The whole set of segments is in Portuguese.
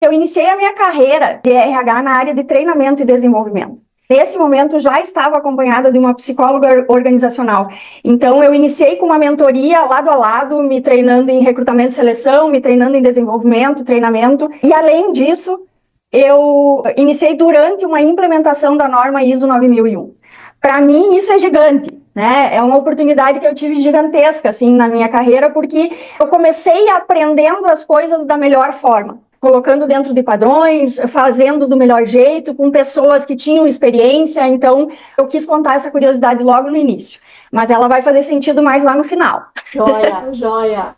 Eu iniciei a minha carreira de RH na área de treinamento e desenvolvimento. Nesse momento, já estava acompanhada de uma psicóloga organizacional. Então, eu iniciei com uma mentoria lado a lado, me treinando em recrutamento e seleção, me treinando em desenvolvimento, treinamento. E, além disso, eu iniciei durante uma implementação da norma ISO 9001. Para mim, isso é gigante, né? É uma oportunidade que eu tive gigantesca, assim, na minha carreira, porque eu comecei aprendendo as coisas da melhor forma, colocando dentro de padrões, fazendo do melhor jeito, com pessoas que tinham experiência. Então, eu quis contar essa curiosidade logo no início, mas ela vai fazer sentido mais lá no final. Joia, joia.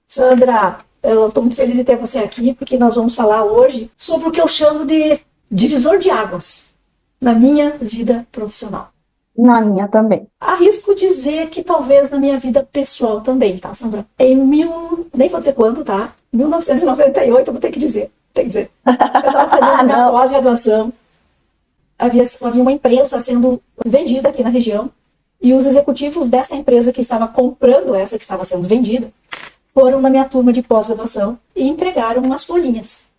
Sandra, eu estou muito feliz de ter você aqui, porque nós vamos falar hoje sobre o que eu chamo de divisor de águas na minha vida profissional. Na minha também. Arrisco dizer que talvez na minha vida pessoal também, tá, Sandra? Nem vou dizer quando, tá? 1998, eu vou ter que dizer. Eu estava fazendo minha pós-graduação, havia uma empresa sendo vendida aqui na região, e os executivos dessa empresa que estava comprando essa que estava sendo vendida, foram na minha turma de pós-graduação e entregaram umas folhinhas.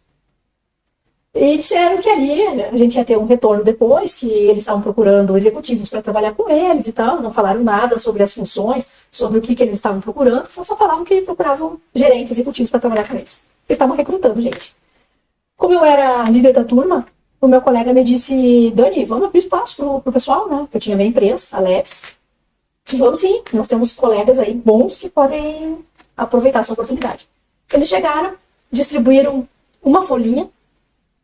E disseram que ali a gente ia ter um retorno depois, que eles estavam procurando executivos para trabalhar com eles e tal. Não falaram nada sobre as funções, sobre o que eles estavam procurando, só falavam que procuravam gerentes executivos para trabalhar com eles. Eles estavam recrutando gente. Como eu era líder da turma, o meu colega me disse: Dani, vamos abrir espaço pro pessoal, né? Eu tinha minha empresa, a Leps. Vamos sim, nós temos colegas aí bons que podem aproveitar essa oportunidade. Eles chegaram, distribuíram uma folhinha,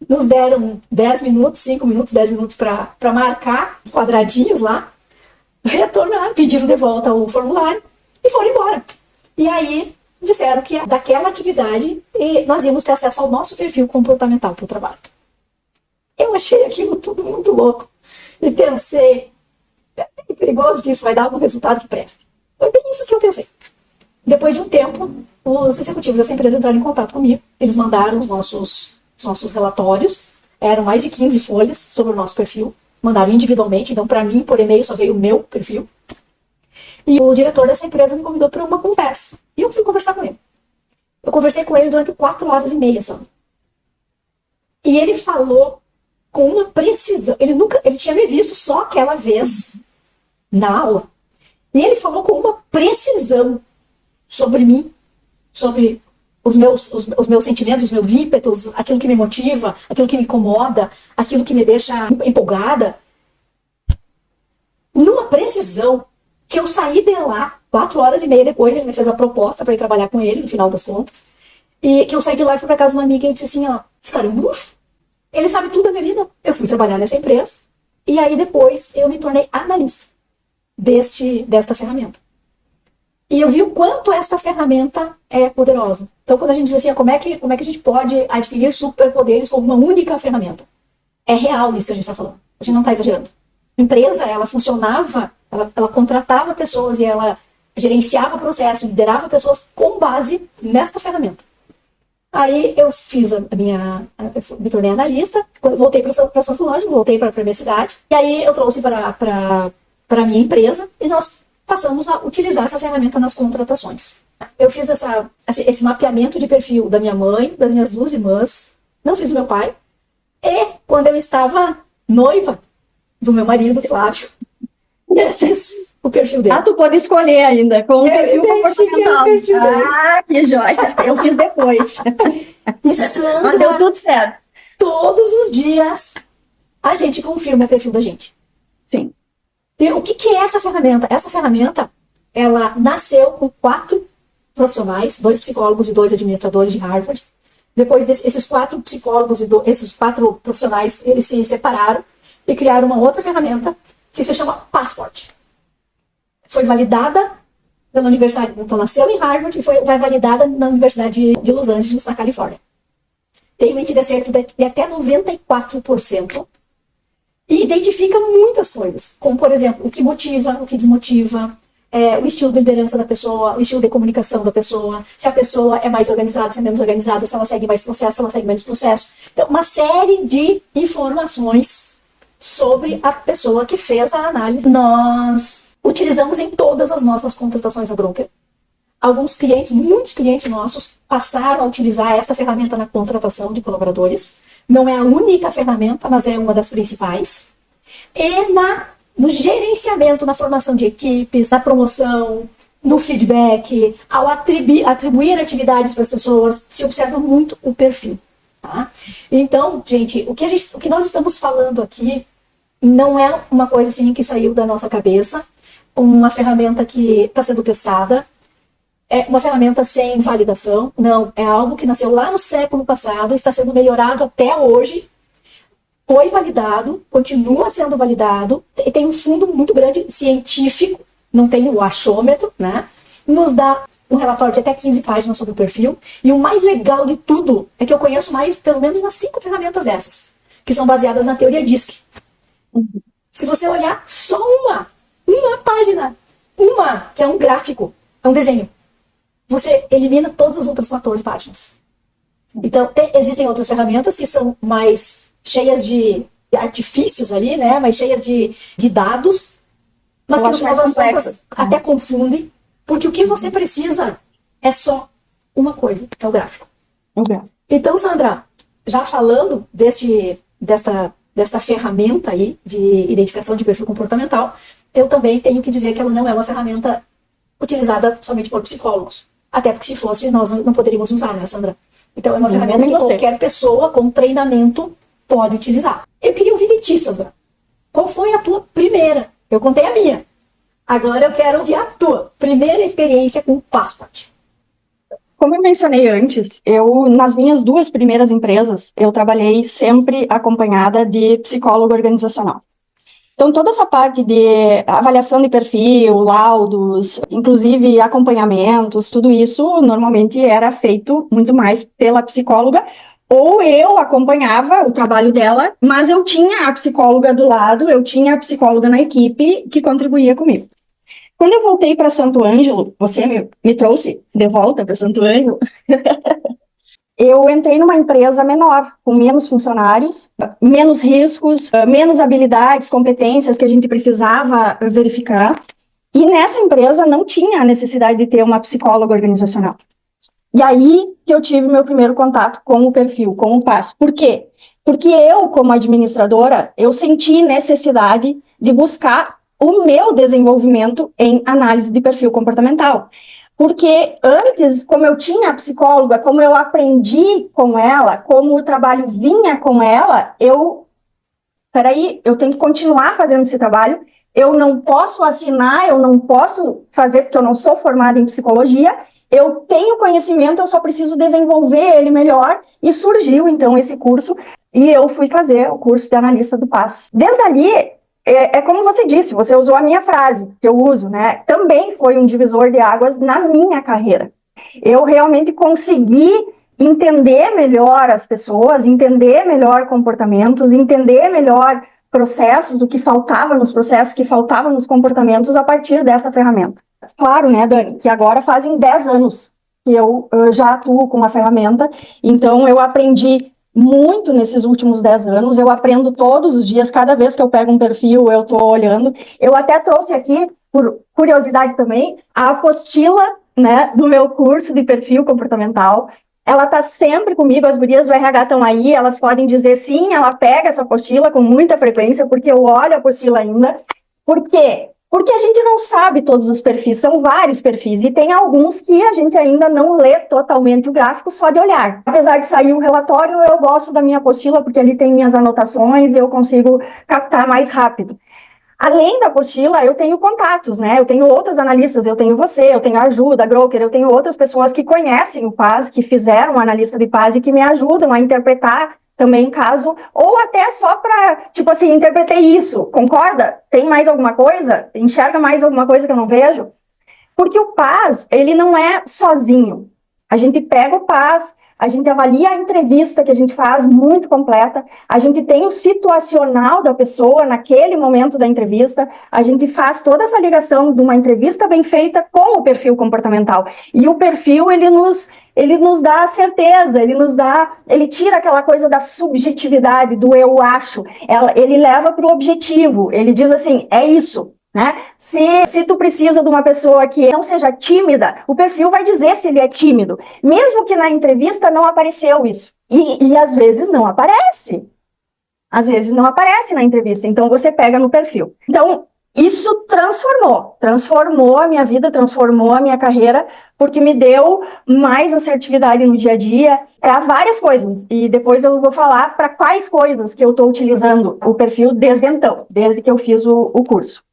nos deram 10 minutos, 5 minutos, 10 minutos para marcar os quadradinhos lá, retornaram, pediram de volta o formulário e foram embora. E aí disseram que daquela atividade nós íamos ter acesso ao nosso perfil comportamental para o trabalho. Eu achei aquilo tudo muito louco e pensei: é perigoso que isso vai dar algum resultado que preste. Foi bem isso que eu pensei. Depois de um tempo, os executivos dessa empresa entraram em contato comigo. Eles mandaram os nossos relatórios, eram mais de 15 folhas sobre o nosso perfil, mandaram individualmente, então para mim, por e-mail, só veio o meu perfil. E o diretor dessa empresa me convidou para uma conversa, e eu fui conversar com ele. Eu conversei com ele durante 4 horas e meia, sabe? E ele falou com uma precisão, ele tinha me visto só aquela vez na aula, e ele falou com uma precisão sobre mim, sobre os meus sentimentos, os meus ímpetos, aquilo que me motiva, aquilo que me incomoda, aquilo que me deixa empolgada. Numa precisão que eu saí de lá, 4 horas e meia depois, ele me fez a proposta para ir trabalhar com ele, no final das contas. E que eu saí de lá e fui para casa de uma amiga e eu disse assim: ó, esse cara é um bruxo. Ele sabe tudo da minha vida. Eu fui trabalhar nessa empresa. E aí depois eu me tornei analista desta ferramenta. E eu vi o quanto esta ferramenta é poderosa. Então, quando a gente diz assim, como é que a gente pode adquirir superpoderes com uma única ferramenta? É real isso que a gente está falando. A gente não está exagerando. A empresa, ela funcionava, ela contratava pessoas e ela gerenciava o processo, liderava pessoas com base nesta ferramenta. Aí eu fiz eu me tornei analista, quando voltei para Santo Ângelo, voltei para a minha cidade, e aí eu trouxe para a minha empresa e nós passamos a utilizar essa ferramenta nas contratações. Eu fiz esse mapeamento de perfil da minha mãe, das minhas 2 irmãs, não fiz do meu pai, e quando eu estava noiva do meu marido, Flávio, eu fiz o perfil dele. Ah, tu pode escolher ainda, com o perfil comportamental. Que joia! Eu fiz depois. E Sandra, mas deu tudo certo. Todos os dias a gente confirma o perfil da gente. Sim. E o que é essa ferramenta? Essa ferramenta, ela nasceu com 4 profissionais, 2 psicólogos e 2 administradores de Harvard. Depois esses 4 psicólogos e esses 4 profissionais, eles se separaram e criaram uma outra ferramenta que se chama Passport. Foi validada pela universidade, então nasceu em Harvard e foi validada na Universidade de Los Angeles, na Califórnia. Tem um índice de acerto de até 94%. E identifica muitas coisas, como, por exemplo, o que motiva, o que desmotiva, o estilo de liderança da pessoa, o estilo de comunicação da pessoa, se a pessoa é mais organizada, se é menos organizada, se ela segue mais processo, se ela segue menos processo. Então, uma série de informações sobre a pessoa que fez a análise. Nós utilizamos em todas as nossas contratações no broker. alguns clientes, muitos clientes nossos, passaram a utilizar esta ferramenta na contratação de colaboradores. Não é a única ferramenta, mas é uma das principais. E no gerenciamento, na formação de equipes, na promoção, no feedback, ao atribuir atividades para as pessoas, se observa muito o perfil. Tá? Então, gente, o que nós estamos falando aqui não é uma coisa assim que saiu da nossa cabeça, uma ferramenta que está sendo testada, é uma ferramenta sem validação, não, é algo que nasceu lá no século passado, está sendo melhorado até hoje, foi validado, continua sendo validado, e tem um fundo muito grande científico, não tem o achômetro, né? Nos dá um relatório de até 15 páginas sobre o perfil, e o mais legal de tudo é que eu conheço pelo menos umas 5 ferramentas dessas, que são baseadas na teoria DISC. Se você olhar só uma página, que é um gráfico, é um desenho, você elimina todas as outras 14 páginas. Então, existem outras ferramentas que são mais cheias de artifícios ali, né? Mais cheias de dados, mas que no final das contas até confundem, porque o que você precisa é só uma coisa, que é o gráfico. Então, Sandra, já falando desta ferramenta aí de identificação de perfil comportamental, eu também tenho que dizer que ela não é uma ferramenta utilizada somente por psicólogos. Até porque se fosse, nós não poderíamos usar, né, Sandra? Então é uma ferramenta que qualquer pessoa com treinamento pode utilizar. Eu queria ouvir de ti, Sandra. Qual foi a tua primeira? Eu contei a minha. Agora eu quero ouvir a tua primeira experiência com o Passport. Como eu mencionei antes, nas minhas 2 primeiras empresas, eu trabalhei sempre acompanhada de psicólogo organizacional. Então, toda essa parte de avaliação de perfil, laudos, inclusive acompanhamentos, tudo isso normalmente era feito muito mais pela psicóloga, ou eu acompanhava o trabalho dela, mas eu tinha a psicóloga do lado, eu tinha a psicóloga na equipe que contribuía comigo. Quando eu voltei para Santo Ângelo, você me trouxe de volta para Santo Ângelo, eu entrei numa empresa menor, com menos funcionários, menos riscos, menos habilidades, competências que a gente precisava verificar. E nessa empresa não tinha a necessidade de ter uma psicóloga organizacional. E aí que eu tive meu primeiro contato com o perfil, com o PAS. Por quê? Porque eu, como administradora, eu senti necessidade de buscar o meu desenvolvimento em análise de perfil comportamental. Porque antes, como eu tinha a psicóloga, como eu aprendi com ela, como o trabalho vinha com ela, eu tenho que continuar fazendo esse trabalho, eu não posso assinar, eu não posso fazer, porque eu não sou formada em psicologia, eu tenho conhecimento, eu só preciso desenvolver ele melhor, e surgiu, então, esse curso, e eu fui fazer o curso de analista do PAS. Desde ali, é como você disse, você usou a minha frase, que eu uso, né? Também foi um divisor de águas na minha carreira. Eu realmente consegui entender melhor as pessoas, entender melhor comportamentos, entender melhor processos, o que faltava nos processos, o que faltava nos comportamentos a partir dessa ferramenta. Claro, né, Dani, que agora fazem 10 anos que eu já atuo com a ferramenta, então eu aprendi muito nesses últimos 10 anos, eu aprendo todos os dias, cada vez que eu pego um perfil, eu estou olhando. Eu até trouxe aqui, por curiosidade também, a apostila, né, do meu curso de perfil comportamental. Ela está sempre comigo, as gurias do RH estão aí, elas podem dizer sim, ela pega essa apostila com muita frequência, porque eu olho a apostila ainda. Por quê? Porque a gente não sabe todos os perfis, são vários perfis, e tem alguns que a gente ainda não lê totalmente o gráfico só de olhar. Apesar de sair o relatório, eu gosto da minha apostila, porque ali tem minhas anotações e eu consigo captar mais rápido. Além da apostila, eu tenho contatos, né? Eu tenho outros analistas, eu tenho você, eu tenho a Ju, da Broker, eu tenho outras pessoas que conhecem o PAS, que fizeram analista de PAS e que me ajudam a interpretar também caso, ou até só para, tipo assim, interpretei isso, concorda? Tem mais alguma coisa? Enxerga mais alguma coisa que eu não vejo? Porque o PAS, ele não é sozinho. A gente pega o PAS, a gente avalia a entrevista que a gente faz muito completa, a gente tem o situacional da pessoa naquele momento da entrevista, a gente faz toda essa ligação de uma entrevista bem feita com o perfil comportamental. E o perfil, ele nos dá a certeza, ele tira aquela coisa da subjetividade, do eu acho, ele leva para o objetivo, ele diz assim, é isso. né? Se tu precisa de uma pessoa que não seja tímida, o perfil vai dizer se ele é tímido, mesmo que na entrevista não apareceu isso. E às vezes não aparece. Às vezes não aparece na entrevista, então você pega no perfil. Então, isso transformou a minha vida, transformou a minha carreira, porque me deu mais assertividade no dia a dia para várias coisas. E depois eu vou falar para quais coisas que eu estou utilizando o perfil desde então, desde que eu fiz o curso.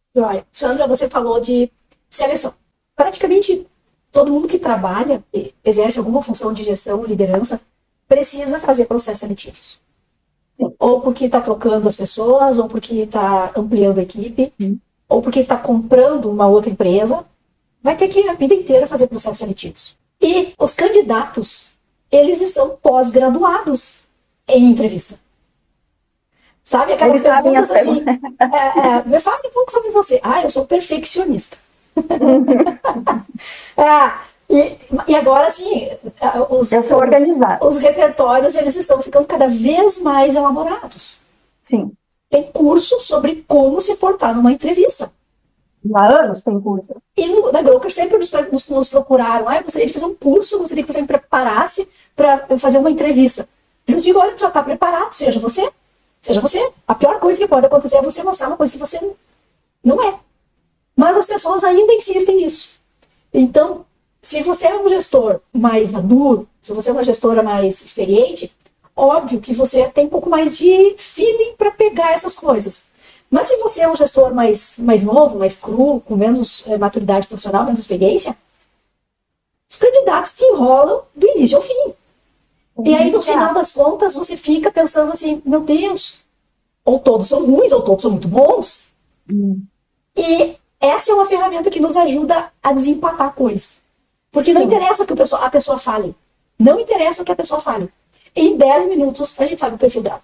Sandra, você falou de seleção. Praticamente todo mundo que trabalha, exerce alguma função de gestão, liderança, precisa fazer processos seletivos. Sim. Ou porque está trocando as pessoas, ou porque está ampliando a equipe, ou porque está comprando uma outra empresa, vai ter que a vida inteira fazer processos seletivos. E os candidatos, eles estão pós-graduados em entrevista. Sabe aquelas perguntas assim, me fale um pouco sobre você. Eu sou perfeccionista. E agora, assim, eu sou organizada. Os repertórios, eles estão ficando cada vez mais elaborados. Sim. Tem curso sobre como se portar numa entrevista. Há anos tem curso. E da Groker sempre nos procuraram. Eu gostaria de fazer um curso, gostaria que você me preparasse para fazer uma entrevista. Eu digo, olha, já está preparado, seja você. Seja você. A pior coisa que pode acontecer é você mostrar uma coisa que você não é. Mas as pessoas ainda insistem nisso. Então, se você é um gestor mais maduro, se você é uma gestora mais experiente, óbvio que você tem um pouco mais de feeling para pegar essas coisas. Mas se você é um gestor mais novo, mais cru, com menos maturidade profissional, menos experiência, os candidatos te enrolam do início ao fim. E aí, no final das contas, você fica pensando assim, meu Deus, ou todos são ruins, ou todos são muito bons. E essa é uma ferramenta que nos ajuda a desempatar a coisa. Porque não interessa o que a pessoa fale. Não interessa o que a pessoa fale. Em 10 minutos, a gente sabe o perfil dela.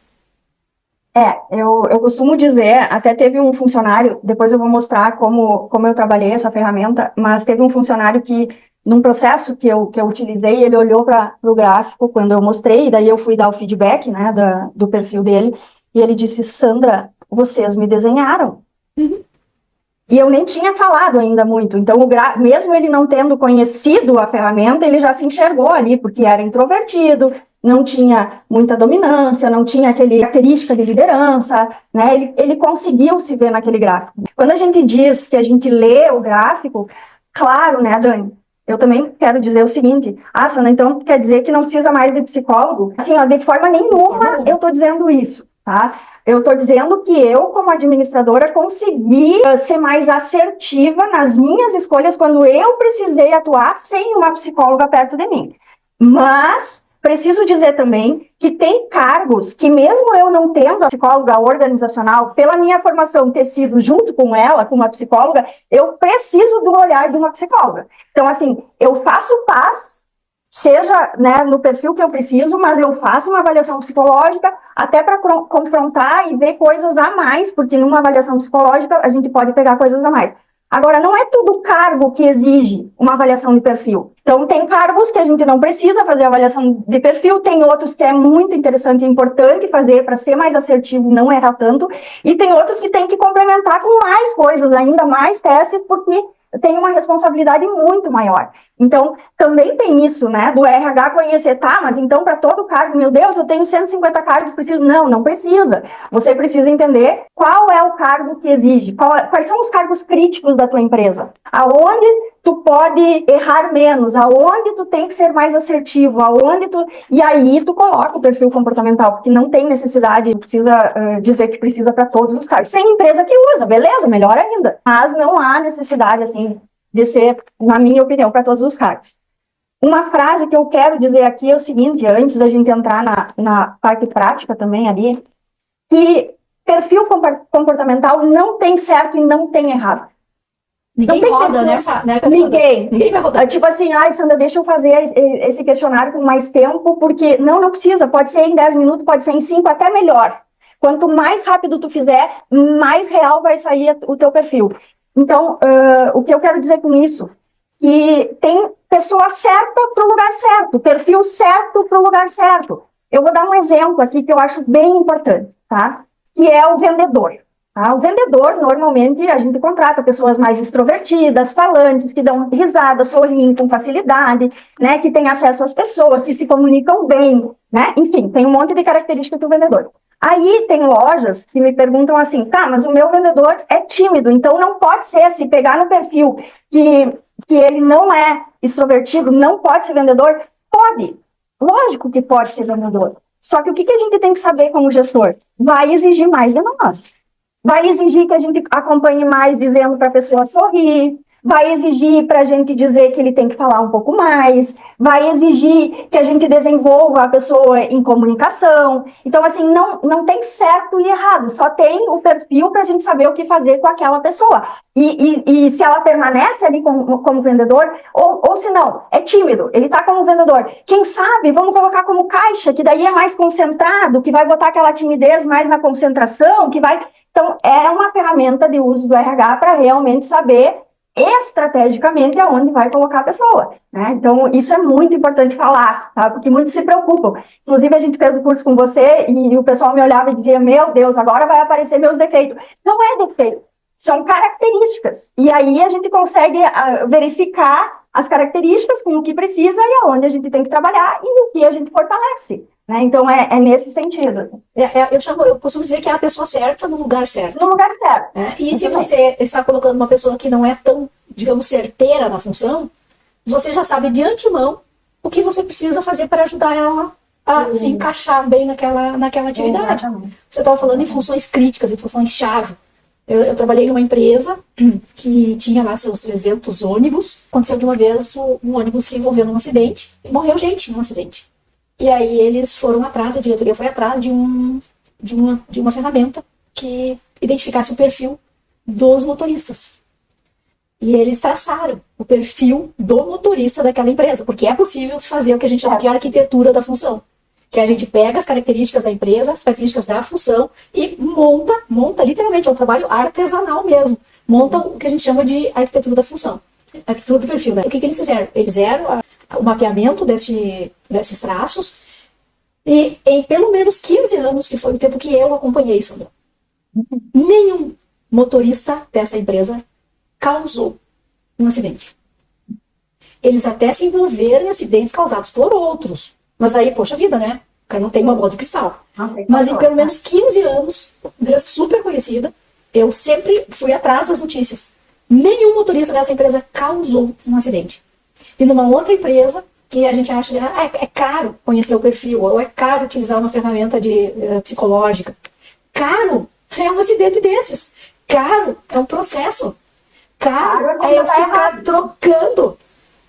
Eu costumo dizer, até teve um funcionário, depois eu vou mostrar como eu trabalhei essa ferramenta, mas teve um funcionário que, num processo que eu utilizei, ele olhou para o gráfico quando eu mostrei, e daí eu fui dar o feedback, né, do perfil dele, e ele disse, Sandra, vocês me desenharam. E eu nem tinha falado ainda muito, então mesmo ele não tendo conhecido a ferramenta, ele já se enxergou ali, porque era introvertido, não tinha muita dominância, não tinha aquela característica de liderança, né? Ele conseguiu se ver naquele gráfico. Quando a gente diz que a gente lê o gráfico, claro, né, Dani? Eu também quero dizer o seguinte, Sandra, então quer dizer que não precisa mais de psicólogo? Assim, de forma nenhuma eu estou dizendo isso, tá? Eu estou dizendo que eu, como administradora, consegui ser mais assertiva nas minhas escolhas quando eu precisei atuar sem uma psicóloga perto de mim. Mas preciso dizer também que tem cargos que, mesmo eu não tendo a psicóloga organizacional, pela minha formação ter sido junto com ela, com uma psicóloga, eu preciso do olhar de uma psicóloga. Então, assim, eu faço paz, seja, né, no perfil que eu preciso, mas eu faço uma avaliação psicológica até para confrontar e ver coisas a mais, porque numa avaliação psicológica a gente pode pegar coisas a mais. Agora, não é todo cargo que exige uma avaliação de perfil. Então, tem cargos que a gente não precisa fazer avaliação de perfil, tem outros que é muito interessante e importante fazer para ser mais assertivo, não errar tanto, e tem outros que tem que complementar com mais coisas, ainda mais testes, porque tem uma responsabilidade muito maior. Então, também tem isso, né, do RH conhecer, mas então para todo cargo, meu Deus, eu tenho 150 cargos, preciso... Não precisa. Você precisa entender qual é o cargo que exige, quais são os cargos críticos da tua empresa, aonde tu pode errar menos, aonde tu tem que ser mais assertivo, aonde tu... E aí tu coloca o perfil comportamental, porque não tem necessidade, precisa dizer que precisa para todos os cargos. Tem empresa que usa, beleza, melhor ainda. Mas não há necessidade, assim, de ser, na minha opinião, para todos os cargos. Uma frase que eu quero dizer aqui é o seguinte, antes da gente entrar na parte prática também ali, que perfil comportamental não tem certo e não tem errado. Ninguém roda, né? Ninguém vai rodar. Tipo assim, Sandra, deixa eu fazer esse questionário com mais tempo, porque não precisa, pode ser em 10 minutos, pode ser em 5, até melhor. Quanto mais rápido tu fizer, mais real vai sair o teu perfil. Então, o que eu quero dizer com isso? Que tem pessoa certa para o lugar certo, perfil certo para o lugar certo. Eu vou dar um exemplo aqui que eu acho bem importante, tá? Que é o vendedor. Tá? O vendedor, normalmente, a gente contrata pessoas mais extrovertidas, falantes, que dão risada, sorriem com facilidade, né? Que têm acesso às pessoas, que se comunicam bem, né? Enfim, tem um monte de características do vendedor. Aí tem lojas que me perguntam assim, tá, mas o meu vendedor é tímido, então não pode ser, se pegar no perfil que ele não é extrovertido, não pode ser vendedor? Pode. Lógico que pode ser vendedor. Só que o que a gente tem que saber como gestor? Vai exigir mais de nós. Vai exigir que a gente acompanhe mais dizendo para a pessoa sorrir, vai exigir para a gente dizer que ele tem que falar um pouco mais, vai exigir que a gente desenvolva a pessoa em comunicação. Então, assim, não tem certo e errado, só tem o perfil para a gente saber o que fazer com aquela pessoa. E se ela permanece ali como vendedor, ou se não, é tímido, ele está como vendedor. Quem sabe, vamos colocar como caixa, que daí é mais concentrado, que vai botar aquela timidez mais na concentração, que vai... Então, é uma ferramenta de uso do RH para realmente saber estrategicamente aonde vai colocar a pessoa, né? Então, isso é muito importante falar, tá? Porque muitos se preocupam. Inclusive, a gente fez o curso com você e o pessoal me olhava e dizia, meu Deus, agora vai aparecer meus defeitos. Não é defeito, são características. E aí a gente consegue verificar as características com o que precisa e aonde a gente tem que trabalhar e o que a gente fortalece. Né? Então, é nesse sentido. Eu costumo dizer que é a pessoa certa no lugar certo. No lugar certo. E se você está colocando uma pessoa que não é tão, digamos, certeira na função, você já sabe de antemão o que você precisa fazer para ajudar ela a se encaixar bem naquela atividade. Exatamente. Você estava falando em funções críticas, em funções-chave. Eu trabalhei numa empresa que tinha lá seus 300 ônibus. Aconteceu de uma vez um ônibus se envolveu num acidente e morreu gente num acidente. E aí eles foram atrás, a diretoria foi atrás de uma ferramenta que identificasse o perfil dos motoristas. E eles traçaram o perfil do motorista daquela empresa, porque é possível se fazer o que a gente chama de arquitetura da função. Que a gente pega as características da empresa, as características da função e monta literalmente, é um trabalho artesanal mesmo. Monta o que a gente chama de arquitetura da função. Arquitetura do perfil, né? O que eles fizeram? Eles fizeram o mapeamento desses traços e em pelo menos 15 anos, que foi o tempo que eu acompanhei, Sandra, nenhum motorista dessa empresa causou um acidente. Eles até se envolveram em acidentes causados por outros. Mas aí, poxa vida, né? O cara não tem uma bola de cristal. Mas em pelo menos 15 anos, empresa super conhecida, eu sempre fui atrás das notícias. Nenhum motorista dessa empresa causou um acidente. E numa outra empresa, que a gente acha que é caro conhecer o perfil, ou é caro utilizar uma ferramenta psicológica. Caro é um acidente desses. Caro é um processo. Caro é eu ficar trocando.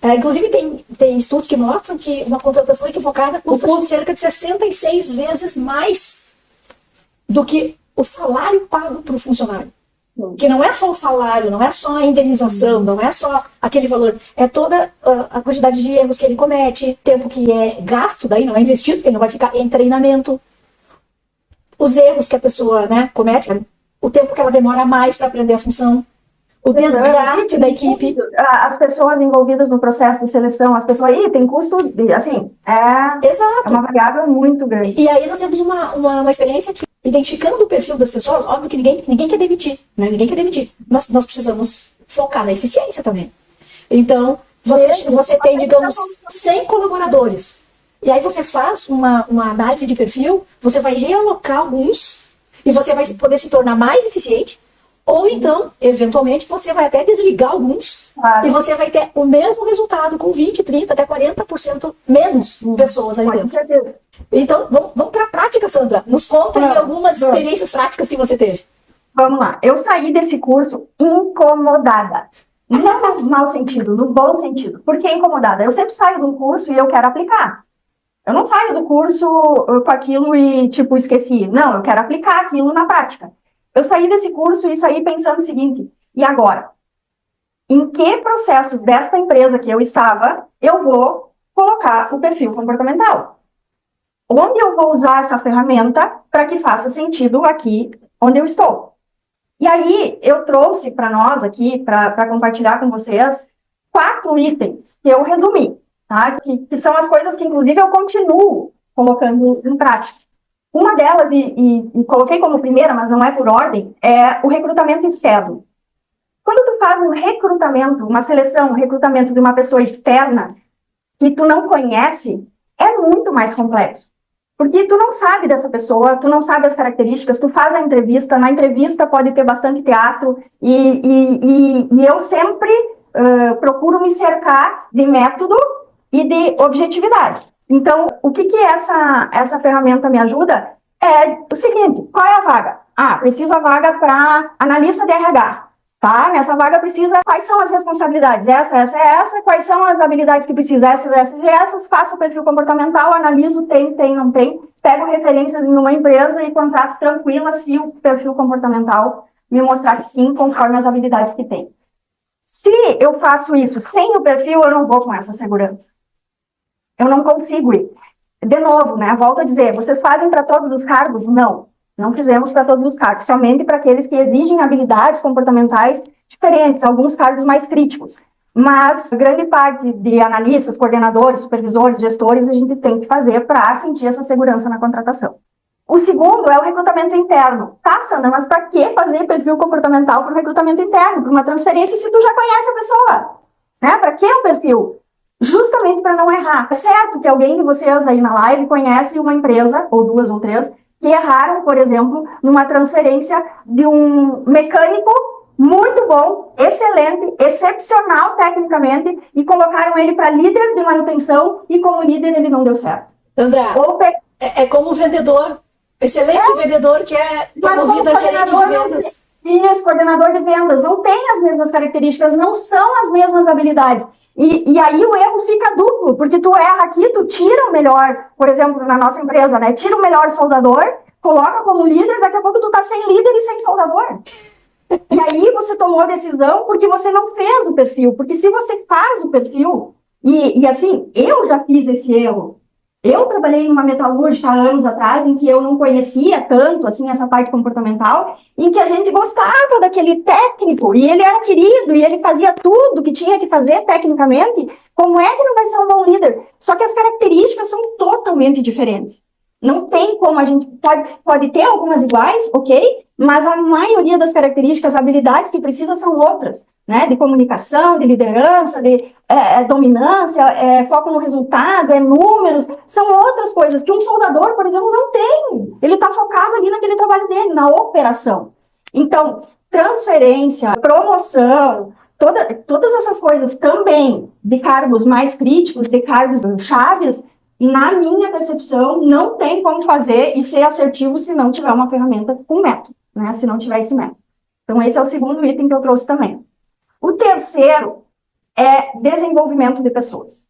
Inclusive, tem estudos que mostram que uma contratação equivocada custa cerca de 66 vezes mais do que o salário pago para o funcionário. Que não é só o salário, não é só a indenização, não é só aquele valor, é toda a quantidade de erros que ele comete, tempo que é gasto, daí não é investido, porque ele não vai ficar em treinamento, os erros que a pessoa, né, comete, o tempo que ela demora mais para aprender a função, o desgaste da equipe. As pessoas envolvidas no processo de seleção, as pessoas aí tem custo, assim, Exato. É uma variável muito grande. E aí nós temos uma experiência que, identificando o perfil das pessoas, óbvio que ninguém quer demitir, né? Ninguém quer demitir. Nós precisamos focar na eficiência também. Então, você tem, digamos, 100 colaboradores. E aí você faz uma análise de perfil, você vai realocar alguns e você vai poder se tornar mais eficiente. Ou então, eventualmente, você vai até desligar alguns e você vai ter o mesmo resultado com 20, 30, até 40% menos pessoas aí dentro. Com certeza. Então, vamos para a prática, Sandra. Nos conta aí algumas experiências práticas que você teve. Vamos lá. Eu saí desse curso incomodada. Não no mau sentido, no bom sentido. Por que incomodada? Eu sempre saio de um curso e eu quero aplicar. Eu não saio do curso com aquilo e, tipo, esqueci. Não, eu quero aplicar aquilo na prática. Eu saí desse curso e saí pensando o seguinte, e agora? Em que processos desta empresa que eu estava, eu vou colocar o perfil comportamental? Onde eu vou usar essa ferramenta para que faça sentido aqui onde eu estou? E aí, eu trouxe para nós aqui, para compartilhar com vocês, 4 itens que eu resumi, tá? Que são as coisas que, inclusive, eu continuo colocando em prática. Uma delas, e coloquei como primeira, mas não é por ordem, é o recrutamento externo. Quando tu faz um recrutamento, uma seleção, um recrutamento de uma pessoa externa que tu não conhece, é muito mais complexo. Porque tu não sabe dessa pessoa, tu não sabe as características, tu faz a entrevista, na entrevista pode ter bastante teatro, e eu sempre procuro me cercar de método e de objetividade. Então, o que essa ferramenta me ajuda é o seguinte: qual é a vaga? Preciso a vaga para analista de RH. Tá? Nessa vaga precisa, quais são as responsabilidades? Essa, quais são as habilidades que precisa? Essas, faço o perfil comportamental, analiso, tem, não tem, pego referências em uma empresa e contrato tranquila se o perfil comportamental me mostrar que sim, conforme as habilidades que tem. Se eu faço isso sem o perfil, eu não vou com essa segurança. Eu não consigo ir. De novo, né? Volto a dizer, vocês fazem para todos os cargos? Não. Não fizemos para todos os cargos, somente para aqueles que exigem habilidades comportamentais diferentes, alguns cargos mais críticos. Mas grande parte de analistas, coordenadores, supervisores, gestores, a gente tem que fazer para sentir essa segurança na contratação. O segundo é o recrutamento interno. Tá, Sandra, mas para que fazer perfil comportamental para o recrutamento interno, para uma transferência, se tu já conhece a pessoa? Né? Para que o perfil? Justamente para não errar. É certo que alguém de vocês aí na live conhece uma empresa, ou duas ou três, que erraram, por exemplo, numa transferência de um mecânico muito bom, excelente, excepcional tecnicamente, e colocaram ele para líder de manutenção, e como líder ele não deu certo. Sandra, é como vendedor, excelente vendedor que é promovido a gerente de vendas. Isso, coordenador de vendas, não tem as mesmas características, não são as mesmas habilidades. E aí o erro fica duplo, porque tu erra aqui, tu tira o melhor, por exemplo, na nossa empresa, né? Tira o melhor soldador, coloca como líder, daqui a pouco tu tá sem líder e sem soldador. E aí você tomou a decisão porque você não fez o perfil. Porque se você faz o perfil, e assim, eu já fiz esse erro. Eu trabalhei numa metalúrgica há anos atrás, em que eu não conhecia tanto, assim, essa parte comportamental, em que a gente gostava daquele técnico, e ele era querido, e ele fazia tudo que tinha que fazer tecnicamente. Como é que não vai ser um bom líder? Só que as características são totalmente diferentes. Não tem como, a gente pode ter algumas iguais, ok? Mas a maioria das características, habilidades que precisa são outras, né? De comunicação, de liderança, de dominância, foco no resultado, números, são outras coisas que um soldador, por exemplo, não tem. Ele está focado ali naquele trabalho dele, na operação. Então, transferência, promoção, todas essas coisas também de cargos mais críticos, de cargos chaves, na minha percepção, não tem como fazer e ser assertivo se não tiver uma ferramenta com método, né? Se não tiver esse método. Então, esse é o segundo item que eu trouxe também. O terceiro é desenvolvimento de pessoas.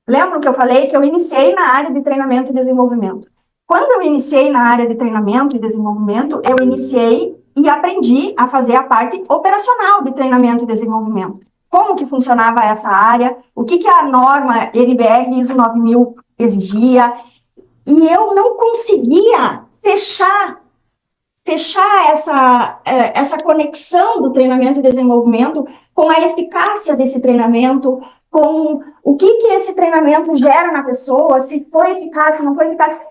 Lembram que eu falei que eu iniciei na área de treinamento e desenvolvimento? Quando eu iniciei na área de treinamento e desenvolvimento, eu iniciei e aprendi a fazer a parte operacional de treinamento e desenvolvimento. Como que funcionava essa área, o que a norma NBR ISO 9000 exigia, e eu não conseguia fechar essa conexão do treinamento e desenvolvimento com a eficácia desse treinamento, com o que esse treinamento gera na pessoa, se foi eficaz, se não foi eficaz.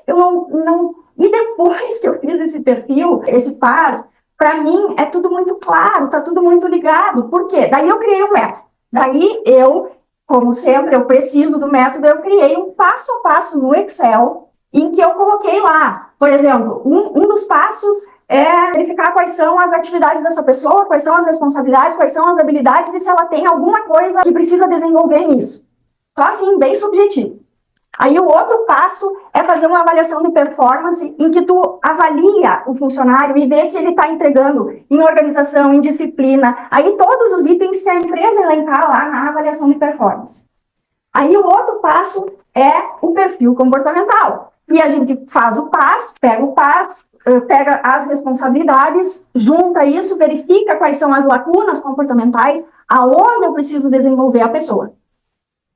E depois que eu fiz esse perfil, esse PAS, para mim, é tudo muito claro, está tudo muito ligado. Por quê? Daí eu criei um método. Daí eu, como sempre, eu preciso do método, eu criei um passo a passo no Excel, em que eu coloquei lá, por exemplo, um dos passos é verificar quais são as atividades dessa pessoa, quais são as responsabilidades, quais são as habilidades e se ela tem alguma coisa que precisa desenvolver nisso. Então, assim, bem subjetivo. Aí o outro passo é fazer uma avaliação de performance em que tu avalia o funcionário e vê se ele está entregando em organização, em disciplina. Aí todos os itens que a empresa elencar lá na avaliação de performance. Aí o outro passo é o perfil comportamental. E a gente faz o PAS, pega as responsabilidades, junta isso, verifica quais são as lacunas comportamentais, aonde eu preciso desenvolver a pessoa.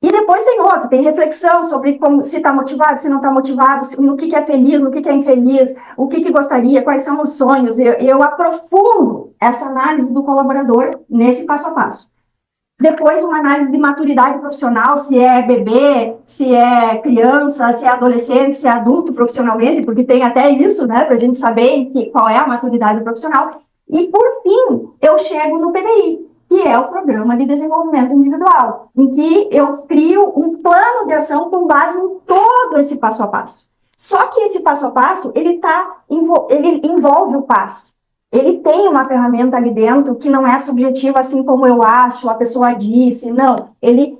E depois tem reflexão sobre como, se está motivado, se não está motivado, no que é feliz, no que é infeliz, o que gostaria, quais são os sonhos. Eu aprofundo essa análise do colaborador nesse passo a passo. Depois, uma análise de maturidade profissional, se é bebê, se é criança, se é adolescente, se é adulto profissionalmente, porque tem até isso, né, para a gente saber qual é a maturidade profissional. E, por fim, eu chego no PDI, que é o Programa de Desenvolvimento Individual, em que eu crio um plano de ação com base em todo esse passo a passo. Só que esse passo a passo, ele envolve o PAS. Ele tem uma ferramenta ali dentro que não é subjetiva, assim como eu acho, a pessoa disse, não. Ele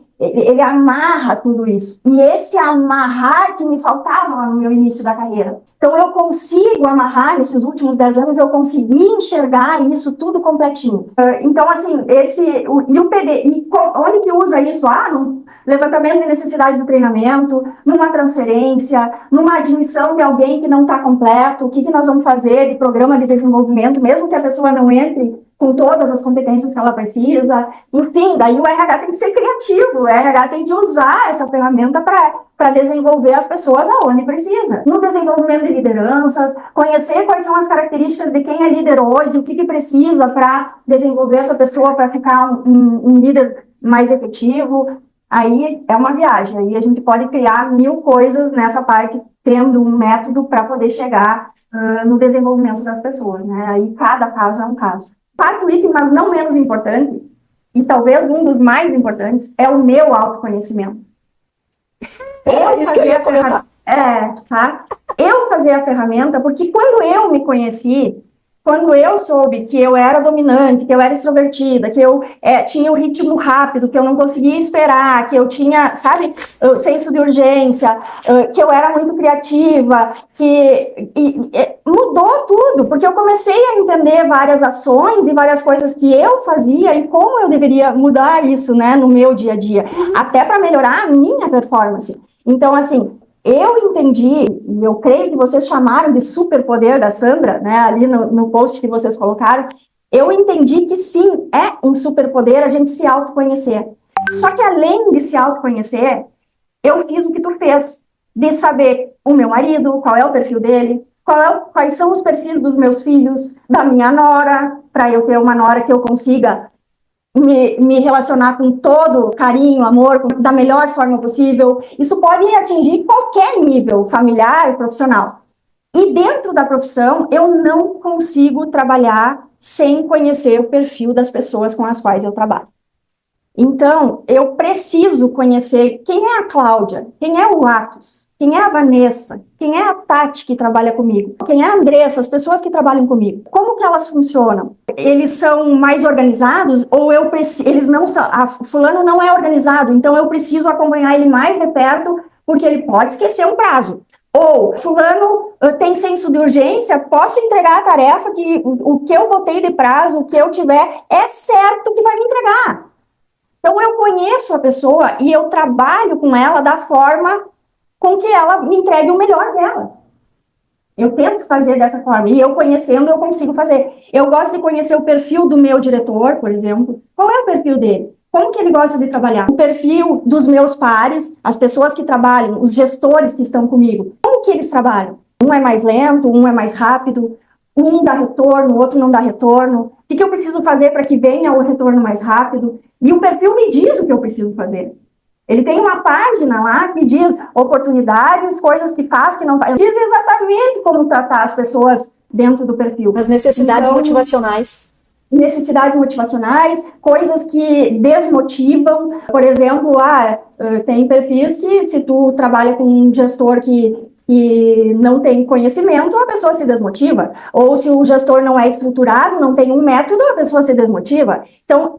amarra tudo isso. E esse amarrar que me faltava lá no meu início da carreira. Então, eu consigo amarrar, nesses últimos 10 anos, eu consegui enxergar isso tudo completinho. Então, assim, o PDI, onde que usa isso? No levantamento de necessidades de treinamento, numa transferência, numa admissão de alguém que não está completo, o que nós vamos fazer de programa de desenvolvimento, mesmo que a pessoa não entre com todas as competências que ela precisa. Enfim, daí o RH tem que ser criativo, o RH tem que usar essa ferramenta para desenvolver as pessoas aonde precisa. No desenvolvimento de lideranças, conhecer quais são as características de quem é líder hoje, o que precisa para desenvolver essa pessoa para ficar um líder mais efetivo. Aí é uma viagem, aí a gente pode criar 1000 coisas nessa parte, tendo um método para poder chegar no desenvolvimento das pessoas, né? Aí cada caso é um caso. Quarto item, mas não menos importante, e talvez um dos mais importantes, é o meu autoconhecimento. Isso que eu ia comentar. Tá? Eu fazer a ferramenta, porque quando eu me conheci, quando eu soube que eu era dominante, que eu era extrovertida, que eu tinha um ritmo rápido, que eu não conseguia esperar, que eu tinha, sabe, senso de urgência, que eu era muito criativa, mudou tudo, porque eu comecei a entender várias ações e várias coisas que eu fazia e como eu deveria mudar isso, né, no meu dia a dia, até para melhorar a minha performance. Então, assim, eu entendi, e eu creio que vocês chamaram de superpoder da Sandra, né, ali no post que vocês colocaram, eu entendi que sim, é um superpoder a gente se autoconhecer. Só que além de se autoconhecer, eu fiz o que tu fez, de saber o meu marido, qual é o perfil dele, quais são os perfis dos meus filhos, da minha nora, para eu ter uma nora que eu consiga me relacionar com todo carinho, amor, da melhor forma possível. Isso pode atingir qualquer nível, familiar, profissional. E dentro da profissão, eu não consigo trabalhar sem conhecer o perfil das pessoas com as quais eu trabalho. Então, eu preciso conhecer quem é a Cláudia, quem é o Atos, quem é a Vanessa, quem é a Tati que trabalha comigo, quem é a Andressa, as pessoas que trabalham comigo. Como que elas funcionam? Eles são mais organizados ou eles não são? A fulano não é organizado, então eu preciso acompanhar ele mais de perto porque ele pode esquecer um prazo. Ou fulano tem senso de urgência, posso entregar a tarefa que o que eu botei de prazo, o que eu tiver, é certo que vai me entregar. Então, eu conheço a pessoa e eu trabalho com ela da forma com que ela me entregue o melhor dela. Eu tento fazer dessa forma. E eu conhecendo, eu consigo fazer. Eu gosto de conhecer o perfil do meu diretor, por exemplo. Qual é o perfil dele? Como que ele gosta de trabalhar? O perfil dos meus pares, as pessoas que trabalham, os gestores que estão comigo. Como que eles trabalham? Um é mais lento, um é mais rápido. Um dá retorno, o outro não dá retorno. O que eu preciso fazer para que venha o retorno mais rápido? E o perfil me diz o que eu preciso fazer. Ele tem uma página lá que diz oportunidades, coisas que faz, que não faz. Diz exatamente como tratar as pessoas dentro do perfil. As necessidades motivacionais. Necessidades motivacionais, coisas que desmotivam. Por exemplo, tem perfis que se tu trabalha com um gestor que não tem conhecimento, a pessoa se desmotiva. Ou se o gestor não é estruturado, não tem um método, a pessoa se desmotiva. Então,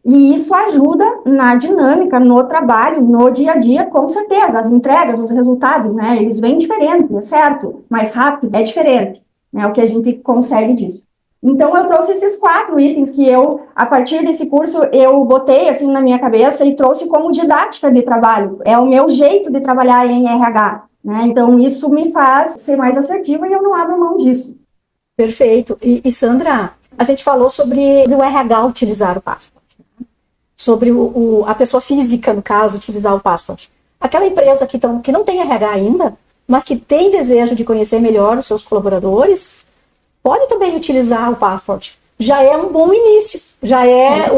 e isso ajuda na dinâmica, no trabalho, no dia a dia, com certeza. As entregas, os resultados, né, eles vêm diferentes, é certo, mais rápido, é diferente, né, o que a gente consegue disso. Então, eu trouxe esses 4 itens que a partir desse curso, eu botei assim na minha cabeça e trouxe como didática de trabalho. É o meu jeito de trabalhar em RH. Né? Então, isso me faz ser mais assertiva e eu não abro mão disso. Perfeito. E Sandra, a gente falou sobre o RH utilizar o Passport. Sobre a pessoa física, no caso, utilizar o Passport. Aquela empresa que não tem RH ainda, mas que tem desejo de conhecer melhor os seus colaboradores, pode também utilizar o Passport já é um bom início, já é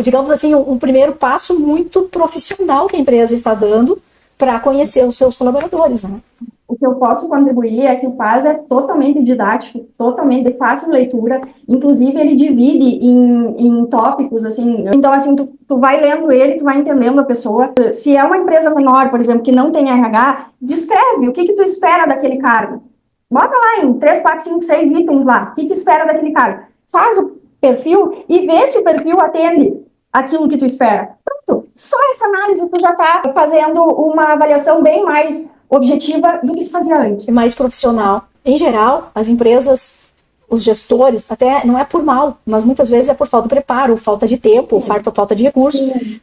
digamos assim, um primeiro passo muito profissional que a empresa está dando para conhecer os seus colaboradores, né? O que eu posso contribuir é que o PAS é totalmente didático, totalmente de fácil leitura, inclusive ele divide em tópicos, assim, então assim, tu vai lendo ele, tu vai entendendo a pessoa. Se é uma empresa menor, por exemplo, que não tem RH, descreve o que tu espera daquele cargo. Bota lá em 3, 4, 5, 6 itens lá, o que espera daquele cargo. Faz o perfil e vê se o perfil atende aquilo que tu espera. Pronto, só essa análise tu já está fazendo uma avaliação bem mais objetiva do que fazia antes. Mais profissional. Em geral, as empresas, os gestores, até não é por mal, mas muitas vezes é por falta de preparo, falta de tempo, falta de recurso,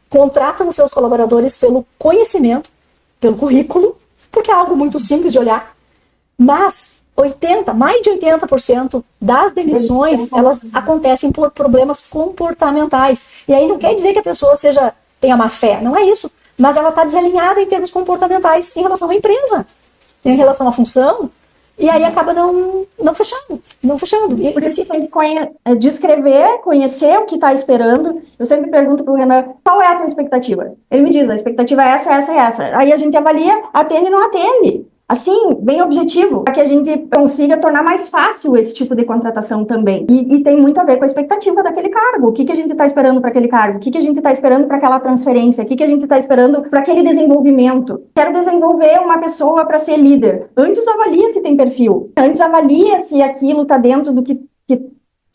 contratam os seus colaboradores pelo conhecimento, pelo currículo, porque é algo muito simples de olhar, mas mais de 80% das demissões, elas acontecem por problemas comportamentais. E aí não quer dizer que a pessoa tenha má fé, não é isso. Mas ela está desalinhada em termos comportamentais em relação à empresa, em relação à função, e aí acaba não fechando. Por isso tem que descrever, conhecer o que está esperando. Eu sempre pergunto para o Renan, qual é a tua expectativa? Ele me diz, a expectativa é essa, essa e essa. Aí a gente avalia, atende ou não atende. Assim, bem objetivo, para que a gente consiga tornar mais fácil esse tipo de contratação também. E tem muito a ver com a expectativa daquele cargo. O que a gente está esperando para aquele cargo? O que a gente está esperando para aquela transferência? O que a gente está esperando para aquele desenvolvimento? Quero desenvolver uma pessoa para ser líder. Antes avalia se tem perfil. Antes avalia se aquilo está dentro do que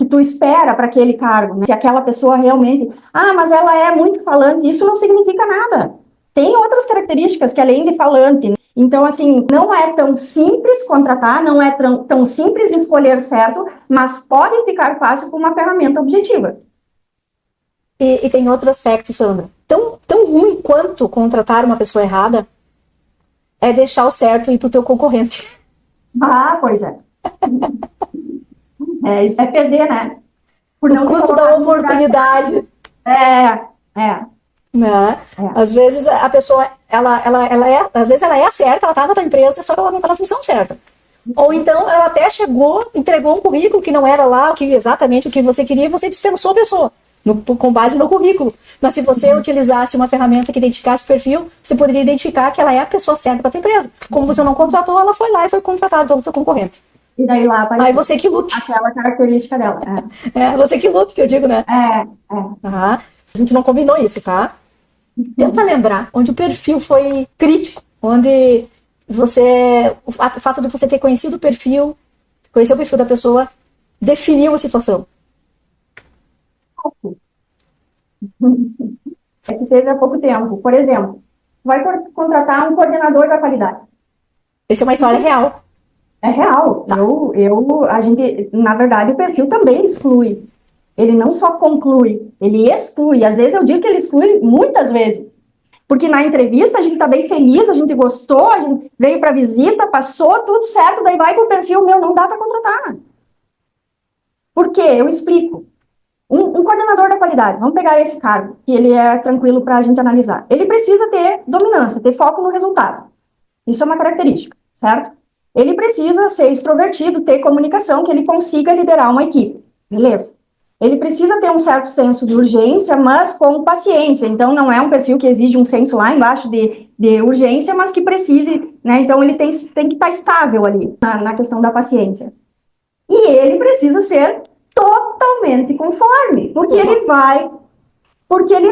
tu espera para aquele cargo. Né? Se aquela pessoa realmente... mas ela é muito falante. Isso não significa nada. Tem outras características que além de falante... Né? Então, assim, não é tão simples contratar, não é tão simples escolher certo, mas pode ficar fácil com uma ferramenta objetiva. E tem outro aspecto, Sandra. Tão ruim quanto contratar uma pessoa errada é deixar o certo ir para o teu concorrente. Pois é. Isso é perder, né? Por não custo da oportunidade. Né? Às vezes a pessoa às vezes ela é certa, ela está na tua empresa, só que ela não está na função certa. Ou então ela até entregou um currículo que não era lá exatamente o que você queria e você dispensou a pessoa com base no currículo. Mas se você utilizasse uma ferramenta que identificasse o perfil, você poderia identificar que ela é a pessoa certa para a tua empresa. Como você não contratou, ela foi lá e foi contratada pelo teu concorrente. E daí lá apareceu. Aí você que luta. Aquela característica dela. Você que luta, que eu digo, né? A gente não combinou isso, tá? Tenta lembrar onde o perfil foi crítico, onde o fato de você ter conhecido o perfil, conhecer o perfil da pessoa, definiu a situação. É que teve há pouco tempo. Por exemplo, vai contratar um coordenador da qualidade. Essa é uma história real. É real. Tá. A gente, na verdade, o perfil também exclui. Ele não só conclui, ele exclui. Às vezes eu digo que ele exclui muitas vezes. Porque na entrevista a gente tá bem feliz, a gente gostou, a gente veio para visita, passou tudo certo, daí vai pro perfil, não dá para contratar. Por quê? Eu explico. Um coordenador da qualidade, vamos pegar esse cargo, que ele é tranquilo para a gente analisar. Ele precisa ter dominância, ter foco no resultado. Isso é uma característica, certo? Ele precisa ser extrovertido, ter comunicação, que ele consiga liderar uma equipe. Beleza? Ele precisa ter um certo senso de urgência, mas com paciência. Então, não é um perfil que exige um senso lá embaixo de urgência, mas que precise, né? Então, ele tem que estar estável ali, na questão da paciência. E ele precisa ser totalmente conforme, porque ele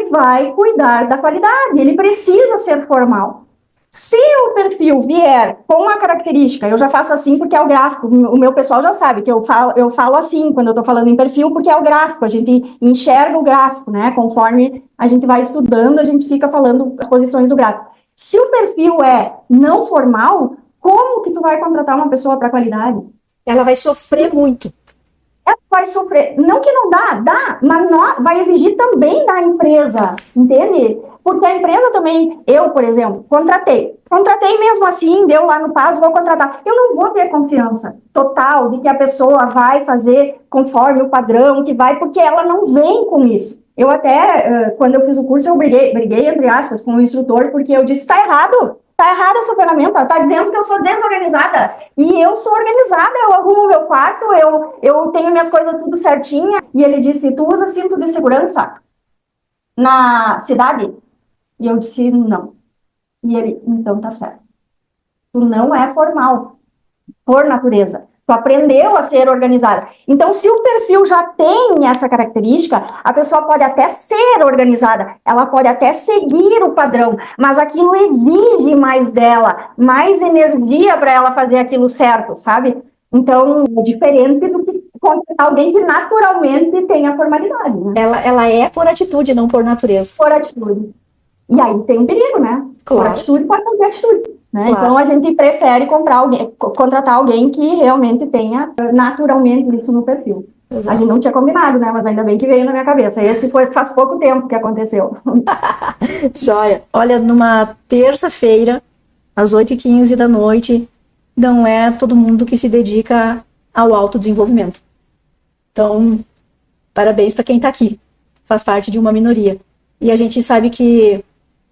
vai cuidar da qualidade, ele precisa ser formal. Se o perfil vier com a característica, eu já faço assim porque é o gráfico, o meu pessoal já sabe que eu falo assim quando eu estou falando em perfil, porque é o gráfico, a gente enxerga o gráfico, né? Conforme a gente vai estudando, a gente fica falando as posições do gráfico. Se o perfil é não formal, como que tu vai contratar uma pessoa para qualidade? Ela vai sofrer muito. Ela vai sofrer, não que não dá, mas vai exigir também da empresa, entende? Porque a empresa também, eu, por exemplo, contratei mesmo assim, deu lá no PAS, vou contratar. Eu não vou ter confiança total de que a pessoa vai fazer conforme o padrão que vai, porque ela não vem com isso. Eu até, quando eu fiz o curso, eu briguei entre aspas, com o instrutor, porque eu disse, tá errado. Tá errada essa ferramenta, tá dizendo que eu sou desorganizada. E eu sou organizada, eu arrumo meu quarto, eu tenho minhas coisas tudo certinha. E ele disse, tu usa cinto de segurança na cidade? E eu disse, não. E ele, então tá certo. Tu não é formal, por natureza. Tu aprendeu a ser organizada. Então, se o perfil já tem essa característica, a pessoa pode até ser organizada, ela pode até seguir o padrão, mas aquilo exige mais dela, mais energia para ela fazer aquilo certo, sabe? Então, é diferente do que alguém que naturalmente tem a formalidade, né? Ela é por atitude, não por natureza. Por atitude. E aí tem um perigo, né? Claro. Por atitude pode não ter atitude. Né? Claro. Então a gente prefere contratar alguém que realmente tenha naturalmente isso no perfil. Exato. A gente não tinha combinado, né? Mas ainda bem que veio na minha cabeça. Esse faz pouco tempo que aconteceu. Joia. Olha, numa terça-feira, às 8h15 da noite, não é todo mundo que se dedica ao autodesenvolvimento. Então, parabéns para quem está aqui. Faz parte de uma minoria. E a gente sabe que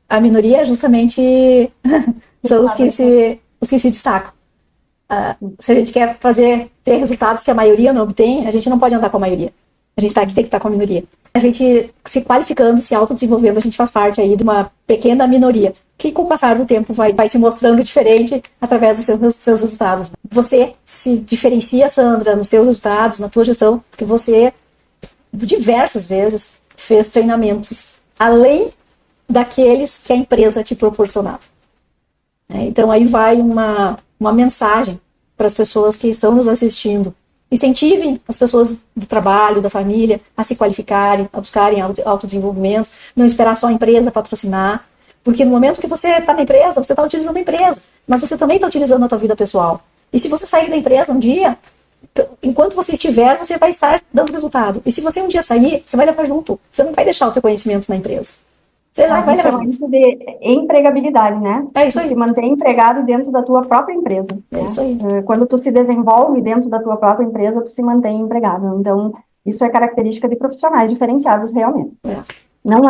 a minoria é justamente são os que se destacam. Se a gente quer ter resultados que a maioria não obtém, a gente não pode andar com a maioria. A gente tem que estar com a minoria. A gente se qualificando, se autodesenvolvendo, a gente faz parte aí de uma pequena minoria, que com o passar do tempo vai se mostrando diferente através dos seus resultados. Você se diferencia, Sandra, nos seus resultados, na tua gestão, porque você, diversas vezes, fez treinamentos além daqueles que a empresa te proporcionava. Então aí vai uma mensagem para as pessoas que estão nos assistindo. Incentivem as pessoas do trabalho, da família, a se qualificarem, a buscarem autodesenvolvimento, não esperar só a empresa patrocinar, porque no momento que você está na empresa, você está utilizando a empresa, mas você também está utilizando a tua vida pessoal. E se você sair da empresa um dia, enquanto você estiver, você vai estar dando resultado. E se você um dia sair, você vai levar junto. Você não vai deixar o teu conhecimento na empresa. Você vai levar junto. Isso de empregabilidade, né? É isso aí. Se manter empregado dentro da tua própria empresa. É isso aí. Quando tu se desenvolve dentro da tua própria empresa, tu se mantém empregado. Então, isso é característica de profissionais diferenciados realmente. Não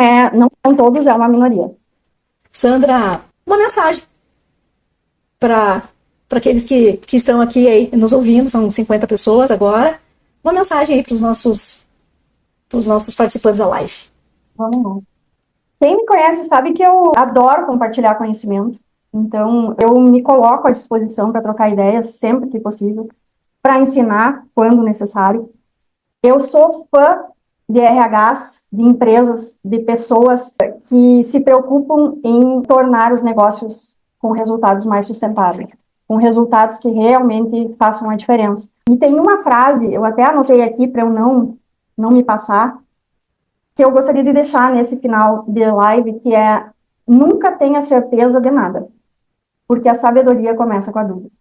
são todos, é uma minoria. Sandra, uma mensagem para aqueles que estão aqui aí nos ouvindo, são 50 pessoas agora, uma mensagem aí para os nossos participantes da live. Vamos lá. Quem me conhece sabe que eu adoro compartilhar conhecimento, então eu me coloco à disposição para trocar ideias sempre que possível, para ensinar quando necessário. Eu sou fã de RHs, de empresas, de pessoas que se preocupam em tornar os negócios com resultados mais sustentáveis, com resultados que realmente façam a diferença. E tem uma frase, eu até anotei aqui para eu não me passar, que eu gostaria de deixar nesse final de live, que é: nunca tenha certeza de nada, porque a sabedoria começa com a dúvida.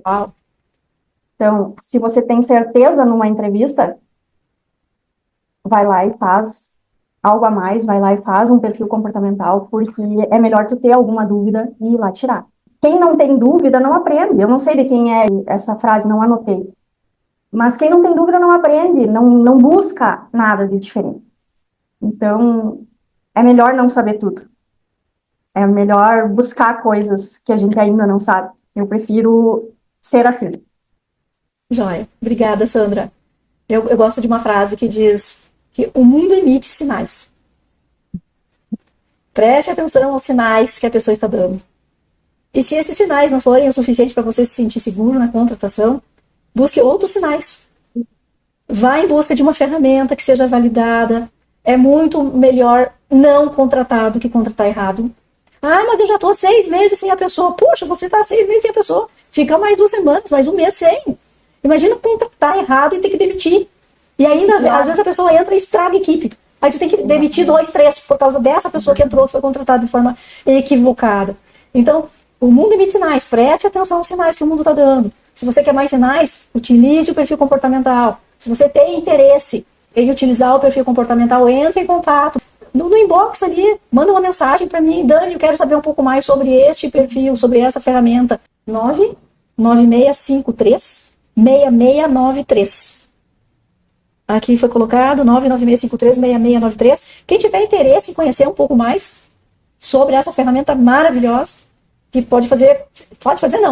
Uau. Então, se você tem certeza numa entrevista, vai lá e faz algo a mais, vai lá e faz um perfil comportamental, porque é melhor tu ter alguma dúvida e ir lá tirar. Quem não tem dúvida não aprende. Eu não sei de quem é essa frase, não anotei. Mas quem não tem dúvida não aprende, não busca nada de diferente. Então, é melhor não saber tudo. É melhor buscar coisas que a gente ainda não sabe. Eu prefiro ser assim. Joia. Obrigada, Sandra. Eu gosto de uma frase que diz que o mundo emite sinais. Preste atenção aos sinais que a pessoa está dando. E se esses sinais não forem o suficiente para você se sentir seguro na contratação, busque outros sinais. Vá em busca de uma ferramenta que seja validada. É muito melhor não contratar do que contratar errado. Mas eu já estou 6 meses sem a pessoa. Poxa, você está 6 meses sem a pessoa. Fica mais 2 semanas, mais 1 mês sem. Imagina contratar errado e ter que demitir. E ainda, às vezes, a pessoa entra e estraga a equipe. Aí tu tem que demitir 2, 3 por causa dessa pessoa que entrou, foi contratada de forma equivocada. Então, o mundo emite sinais. Preste atenção aos sinais que o mundo está dando. Se você quer mais sinais, utilize o perfil comportamental. Se você tem interesse em utilizar o perfil comportamental, entre em contato. No inbox ali, manda uma mensagem para mim. Dani, eu quero saber um pouco mais sobre este perfil, sobre essa ferramenta. 99653-6693. Aqui foi colocado 99653-6693. Quem tiver interesse em conhecer um pouco mais sobre essa ferramenta maravilhosa, que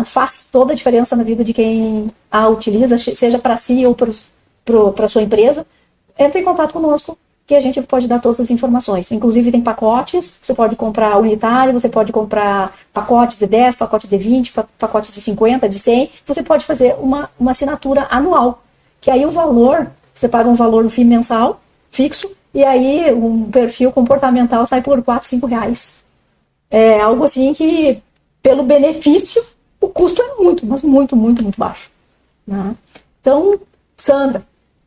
faz toda a diferença na vida de quem a utiliza, seja para si ou para sua empresa. Entre em contato conosco, que a gente pode dar todas as informações. Inclusive tem pacotes, você pode comprar unitário, você pode comprar pacotes de 10, pacotes de 20, pacotes de 50, de 100. Você pode fazer uma assinatura anual, que aí o valor, você paga um valor no FII mensal, fixo, e aí um perfil comportamental sai por R$4, R$5. É algo assim que, pelo benefício, o custo é muito, mas muito, muito, muito baixo. Né? Então, Sandra,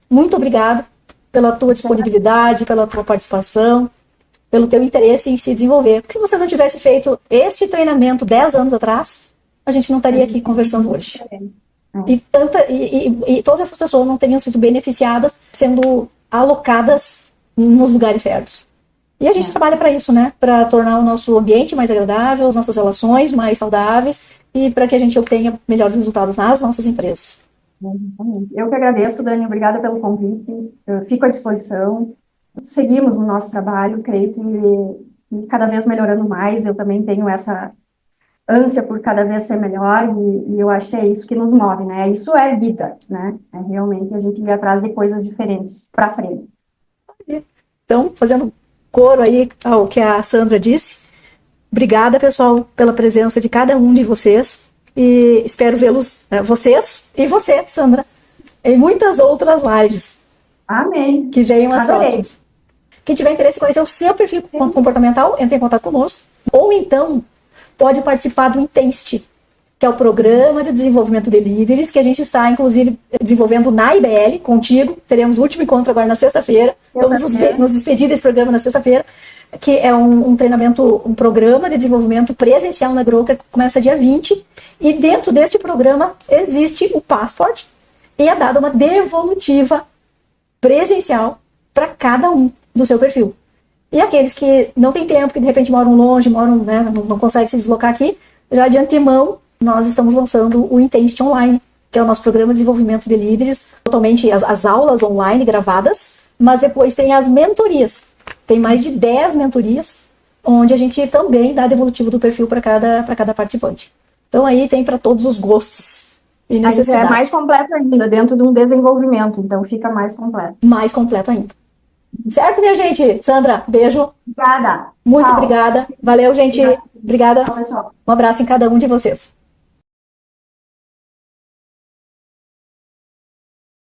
muito obrigada pela tua disponibilidade, pela tua participação, pelo teu interesse em se desenvolver. Porque se você não tivesse feito este treinamento 10 anos atrás, a gente não estaria aqui conversando hoje. E todas essas pessoas não teriam sido beneficiadas sendo alocadas nos lugares certos. E a gente trabalha para isso, né? Para tornar o nosso ambiente mais agradável, as nossas relações mais saudáveis e para que a gente obtenha melhores resultados nas nossas empresas. Eu que agradeço, Dani, obrigada pelo convite, eu fico à disposição, seguimos no nosso trabalho, creio que cada vez melhorando mais, eu também tenho essa ânsia por cada vez ser melhor e eu acho que é isso que nos move, né, isso é vida, né, é realmente a gente ir atrás de coisas diferentes para frente. Então, fazendo coro aí ao que a Sandra disse, obrigada, pessoal, pela presença de cada um de vocês. E espero vê-los, vocês e você, Sandra, em muitas outras lives. Amém. Que venham as próximas. Quem tiver interesse em conhecer o seu perfil comportamental, entre em contato conosco. Ou então, pode participar do Intensity, que é o Programa de Desenvolvimento de Líderes, que a gente está, inclusive, desenvolvendo na IBL, contigo. Teremos o último encontro agora na sexta-feira. Vamos nos despedir desse programa na sexta-feira, que é um treinamento, um programa de desenvolvimento presencial na Grow, que começa dia 20. E dentro deste programa existe o Passport e é dada uma devolutiva presencial para cada um do seu perfil. E aqueles que não têm tempo, que de repente moram longe, né, não conseguem se deslocar aqui, já de antemão nós estamos lançando o Intensity Online, que é o nosso programa de desenvolvimento de líderes, totalmente as aulas online gravadas, mas depois tem as mentorias. Tem mais de 10 mentorias, onde a gente também dá devolutivo do perfil para cada participante. Então aí tem para todos os gostos e necessidades. É mais completo ainda, dentro de um desenvolvimento, então fica mais completo. Mais completo ainda. Certo, minha gente? Sandra, beijo. Obrigada. Muito obrigada. Valeu, gente. Obrigada. Tchau, pessoal. Um abraço em cada um de vocês.